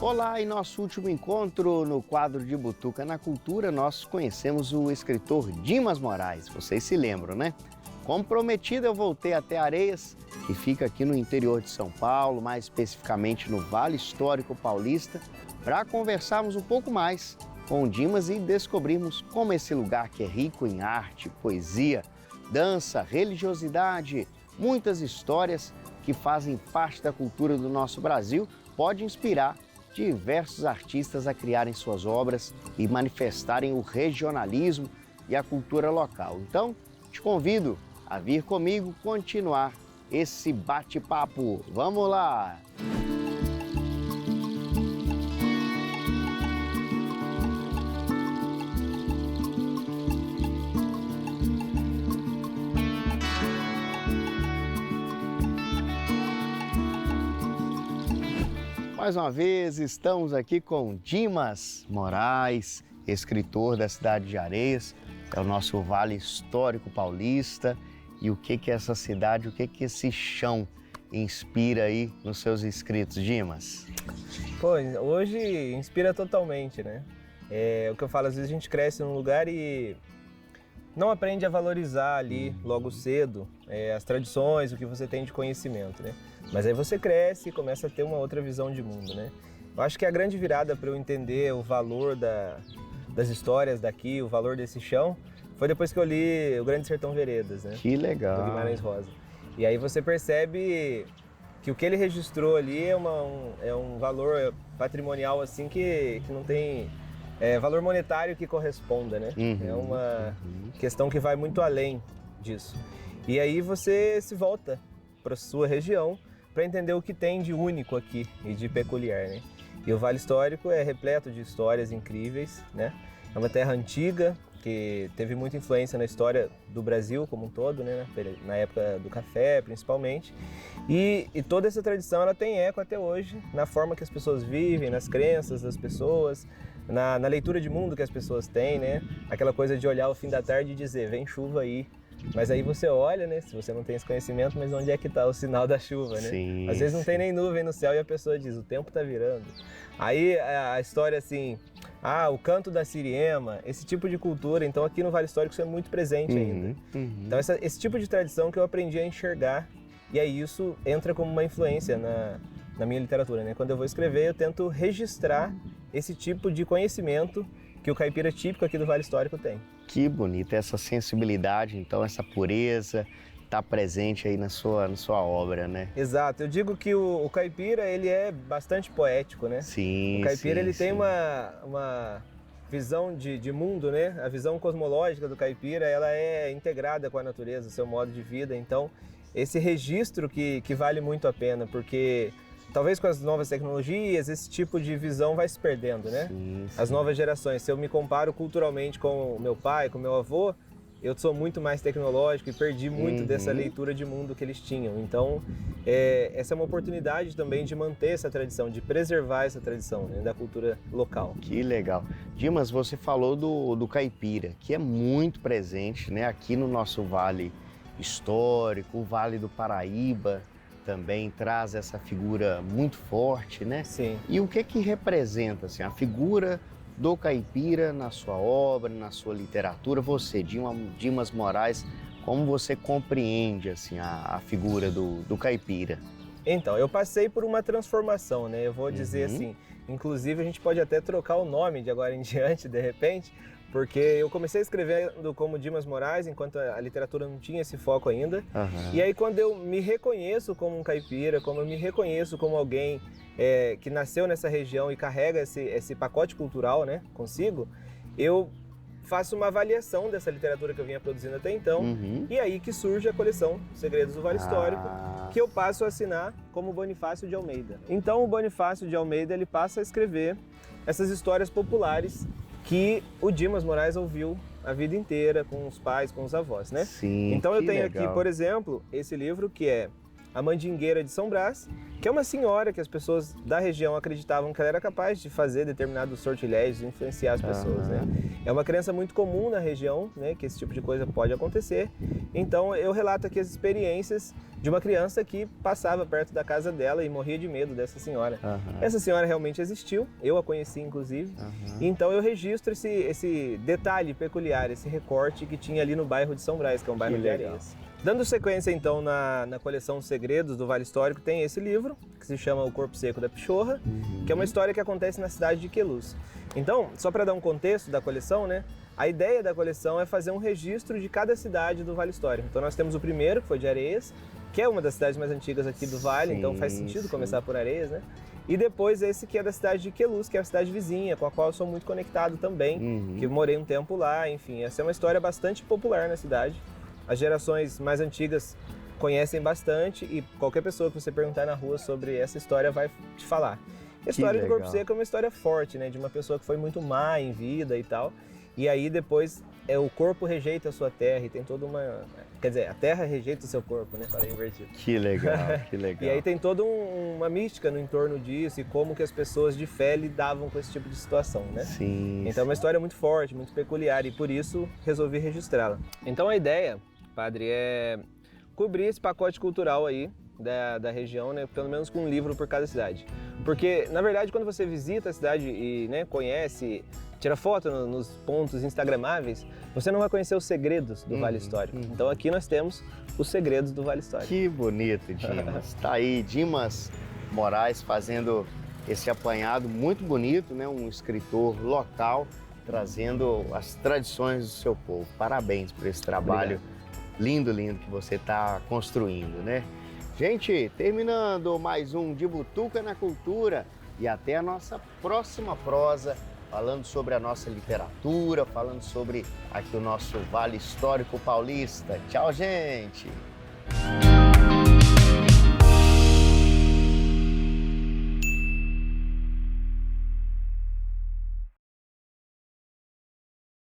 Olá, em nosso último encontro no quadro de Butuca na Cultura, nós conhecemos o escritor Dimas Moraes. Vocês se lembram, né? Como prometido, eu voltei até Areias, que fica aqui no interior de São Paulo, mais especificamente no Vale Histórico Paulista, para conversarmos um pouco mais com o Dimas e descobrirmos como esse lugar que é rico em arte, poesia, dança, religiosidade, muitas histórias que fazem parte da cultura do nosso Brasil, pode inspirar diversos artistas a criarem suas obras e manifestarem o regionalismo e a cultura local. Então, te convido a vir comigo continuar esse bate-papo. Vamos lá! Mais uma vez, estamos aqui com Dimas Moraes, escritor da cidade de Areias, é o nosso Vale Histórico Paulista. E o que é essa cidade, o que esse chão inspira aí nos seus escritos, Dimas? Pô, hoje inspira totalmente, né? É o que eu falo, às vezes a gente cresce num lugar e não aprende a valorizar ali logo cedo as tradições, o que você tem de conhecimento, né? Mas aí você cresce e começa a ter uma outra visão de mundo, né? Eu acho que a grande virada para eu entender o valor das histórias daqui, o valor desse chão, foi depois que eu li O Grande Sertão Veredas, né? Que legal! Do Guimarães Rosa. E aí você percebe que o que ele registrou ali é um valor patrimonial assim que não tem valor monetário que corresponda, né? É uma questão que vai muito além disso. E aí você se volta para sua região para entender o que tem de único aqui e de peculiar, né? E o Vale Histórico é repleto de histórias incríveis, né? É uma terra antiga que teve muita influência na história do Brasil como um todo, né? Na época do café, principalmente. E toda essa tradição ela tem eco até hoje na forma que as pessoas vivem, nas crenças das pessoas, na leitura de mundo que as pessoas têm, né? Aquela coisa de olhar ao fim da tarde e dizer, vem chuva aí. Mas aí você olha, né? Se você não tem esse conhecimento, mas onde é que está o sinal da chuva, né? Sim, às vezes não tem nem nuvem no céu e a pessoa diz, o tempo está virando. Aí a história assim, o canto da siriema, esse tipo de cultura, então aqui no Vale Histórico isso é muito presente ainda. Então esse tipo de tradição que eu aprendi a enxergar, e aí isso entra como uma influência na minha literatura, né? Quando eu vou escrever, eu tento registrar esse tipo de conhecimento que o caipira típico aqui do Vale Histórico tem. Que bonita essa sensibilidade, então, essa pureza está presente aí na sua obra, né? Exato, eu digo que o caipira ele é bastante poético, né? Sim, o caipira ele sim. tem uma visão de mundo, né? A visão cosmológica do caipira ela é integrada com a natureza, o seu modo de vida, então esse registro que vale muito a pena, porque talvez com as novas tecnologias, esse tipo de visão vai se perdendo, né? Sim. As novas gerações, se eu me comparo culturalmente com o meu pai, com o meu avô, eu sou muito mais tecnológico e perdi muito dessa leitura de mundo que eles tinham. Então, essa é uma oportunidade também de manter essa tradição, de preservar essa tradição, né, da cultura local. Que legal. Dimas, você falou do caipira, que é muito presente, né, aqui no nosso Vale Histórico, o Vale do Paraíba também traz essa figura muito forte, né? Sim. E o que representa assim, a figura do caipira na sua obra, na sua literatura? Você, Dimas Moraes, como você compreende assim, a figura do caipira? Então, eu passei por uma transformação, né? Eu vou dizer assim, inclusive a gente pode até trocar o nome de agora em diante, de repente, porque eu comecei escrevendo como Dimas Moraes, enquanto a literatura não tinha esse foco ainda. E aí quando eu me reconheço como um caipira, como eu me reconheço como alguém que nasceu nessa região e carrega esse pacote cultural, né, consigo, eu faço uma avaliação dessa literatura que eu vinha produzindo até então, e aí que surge a coleção Segredos do Vale Histórico, que eu passo a assinar como Bonifácio de Almeida. Então o Bonifácio de Almeida ele passa a escrever essas histórias populares que o Dimas Moraes ouviu a vida inteira com os pais, com os avós, né? Sim, então eu tenho legal. aqui, por exemplo, esse livro que é A Mandingueira de São Brás que é uma senhora que as pessoas da região acreditavam que ela era capaz de fazer determinados sortilégios, influenciar as pessoas, né? É uma crença muito comum na região, né, que esse tipo de coisa pode acontecer. Então eu relato aqui as experiências de uma criança que passava perto da casa dela e morria de medo dessa senhora. Essa senhora realmente existiu, eu a conheci inclusive, então eu registro esse detalhe peculiar, esse recorte que tinha ali no bairro de São Brás, que é um bairro de Areias. Dando sequência então na coleção Segredos do Vale Histórico, tem esse livro, que se chama O Corpo Seco da Pichorra, que é uma história que acontece na cidade de Queluz. Então, só para dar um contexto da coleção, né? A ideia da coleção é fazer um registro de cada cidade do Vale Histórico. Então nós temos o primeiro, que foi de Areias, que é uma das cidades mais antigas aqui do Vale, então faz sentido começar por Areias, né? E depois esse que é da cidade de Queluz, que é a cidade vizinha, com a qual eu sou muito conectado também, que morei um tempo lá, enfim. Essa é uma história bastante popular na cidade. As gerações mais antigas conhecem bastante e qualquer pessoa que você perguntar na rua sobre essa história vai te falar. A história do Corpo Seco é uma história forte, né? De uma pessoa que foi muito má em vida e tal. E aí depois o corpo rejeita a sua terra e tem toda uma... Quer dizer, a terra rejeita o seu corpo, né? Para invertido. Que legal, que legal. E aí tem toda uma mística no entorno disso e como que as pessoas de fé lidavam com esse tipo de situação, né? Sim. Então é uma história muito forte, muito peculiar e por isso resolvi registrá-la. Então a ideia, padre, é cobrir esse pacote cultural aí da região, né? Pelo menos com um livro por cada cidade. Porque, na verdade, quando você visita a cidade e, né, conhece, tira foto nos pontos instagramáveis, você não vai conhecer os segredos do Vale Histórico. Então aqui nós temos os segredos do Vale Histórico. Que bonito, Dimas. Tá aí Dimas Moraes fazendo esse apanhado muito bonito, né? Um escritor local trazendo as tradições do seu povo. Parabéns por esse trabalho lindo, lindo que você está construindo, né? Gente, terminando mais um De Butuca na Cultura e até a nossa próxima prosa, falando sobre a nossa literatura, falando sobre aqui o nosso Vale Histórico Paulista. Tchau, gente!